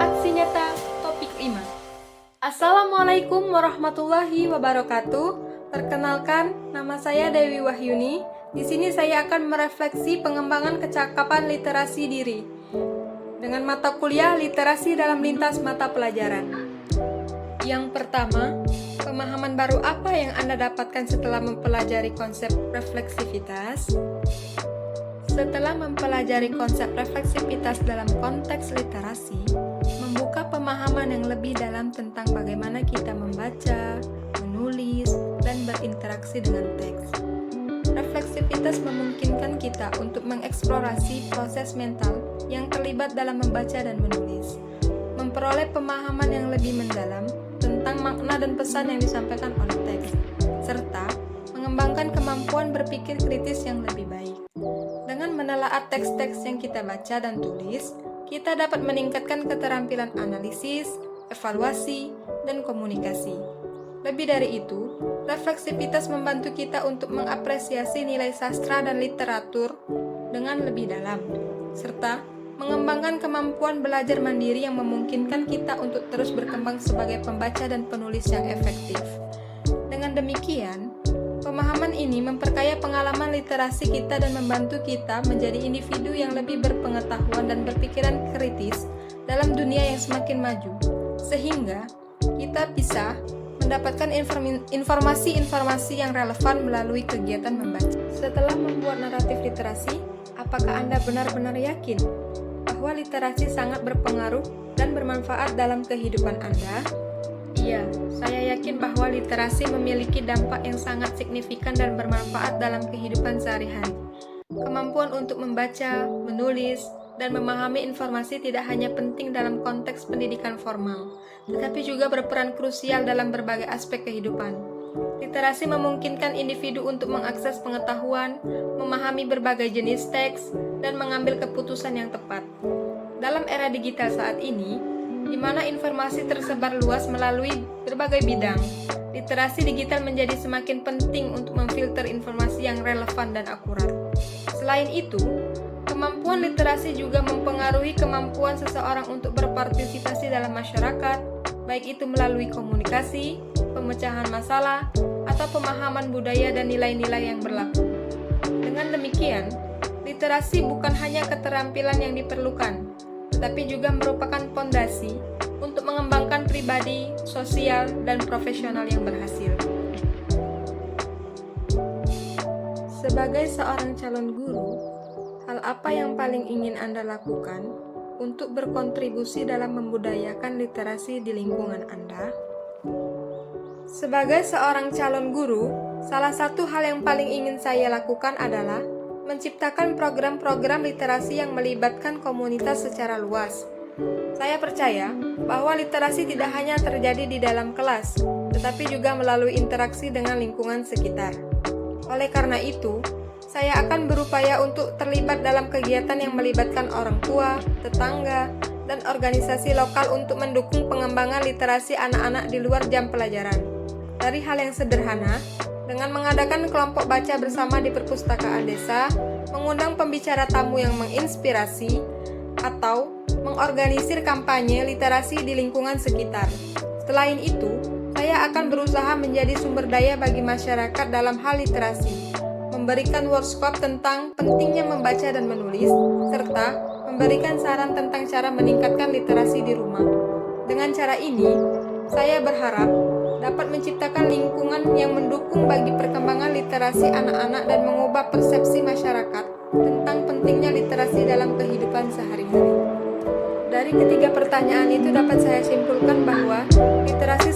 Aksi nyata topik 5. Assalamualaikum warahmatullahi wabarakatuh. Perkenalkan, nama saya Dewi Wahyuni. Di sini saya akan merefleksi pengembangan kecakapan literasi diri dengan mata kuliah literasi dalam lintas mata pelajaran. Yang pertama, pemahaman baru apa yang Anda dapatkan setelah mempelajari konsep refleksivitas? Setelah mempelajari konsep refleksivitas dalam konteks literasi, membuka pemahaman yang lebih dalam tentang bagaimana kita membaca, menulis, dan berinteraksi dengan teks. Refleksivitas memungkinkan kita untuk mengeksplorasi proses mental yang terlibat dalam membaca dan menulis, memperoleh pemahaman yang lebih mendalam tentang makna dan pesan yang disampaikan oleh teks, serta mengembangkan kemampuan berpikir kritis yang lebih baik. Dengan menelaah teks-teks yang kita baca dan tulis, kita dapat meningkatkan keterampilan analisis, evaluasi, dan komunikasi. Lebih dari itu, refleksivitas membantu kita untuk mengapresiasi nilai sastra dan literatur dengan lebih dalam, serta mengembangkan kemampuan belajar mandiri yang memungkinkan kita untuk terus berkembang sebagai pembaca dan penulis yang efektif. Dengan demikian, pemahaman ini memperkaya pengalaman literasi kita dan membantu kita menjadi individu yang lebih berpengetahuan dan berpikiran kritis dalam dunia yang semakin maju, sehingga kita bisa mendapatkan informasi-informasi yang relevan melalui kegiatan membaca. Setelah membuat naratif literasi, apakah Anda benar-benar yakin bahwa literasi sangat berpengaruh dan bermanfaat dalam kehidupan Anda? Iya, saya yakin bahwa literasi memiliki dampak yang sangat signifikan dan bermanfaat dalam kehidupan sehari-hari. Kemampuan untuk membaca, menulis, dan memahami informasi tidak hanya penting dalam konteks pendidikan formal, tetapi juga berperan krusial dalam berbagai aspek kehidupan. Literasi memungkinkan individu untuk mengakses pengetahuan, memahami berbagai jenis teks, dan mengambil keputusan yang tepat. Dalam era digital saat ini, di mana informasi tersebar luas melalui berbagai bidang, literasi digital menjadi semakin penting untuk memfilter informasi yang relevan dan akurat. Selain itu, kemampuan literasi juga mempengaruhi kemampuan seseorang untuk berpartisipasi dalam masyarakat, baik itu melalui komunikasi, pemecahan masalah, atau pemahaman budaya dan nilai-nilai yang berlaku. Dengan demikian, literasi bukan hanya keterampilan yang diperlukan, tetapi juga merupakan fondasi untuk mengembangkan pribadi, sosial, dan profesional yang berhasil. Sebagai seorang calon guru, hal apa yang paling ingin Anda lakukan untuk berkontribusi dalam membudayakan literasi di lingkungan Anda? Sebagai seorang calon guru, salah satu hal yang paling ingin saya lakukan adalah menciptakan program-program literasi yang melibatkan komunitas secara luas. Saya percaya bahwa literasi tidak hanya terjadi di dalam kelas, tetapi juga melalui interaksi dengan lingkungan sekitar. Oleh karena itu, saya akan berupaya untuk terlibat dalam kegiatan yang melibatkan orang tua, tetangga, dan organisasi lokal untuk mendukung pengembangan literasi anak-anak di luar jam pelajaran. Dari hal yang sederhana, dengan mengadakan kelompok baca bersama di perpustakaan desa, mengundang pembicara tamu yang menginspirasi, atau mengorganisir kampanye literasi di lingkungan sekitar. Selain itu, saya akan berusaha menjadi sumber daya bagi masyarakat dalam hal literasi, memberikan workshop tentang pentingnya membaca dan menulis, serta memberikan saran tentang cara meningkatkan literasi di rumah. Dengan cara ini, saya berharap dapat menciptakan lingkungan yang mendukung bagi perkembangan literasi anak-anak dan mengubah persepsi masyarakat tentang pentingnya literasi dalam kehidupan sehari-hari. Dari ketiga pertanyaan itu dapat saya simpulkan bahwa literasi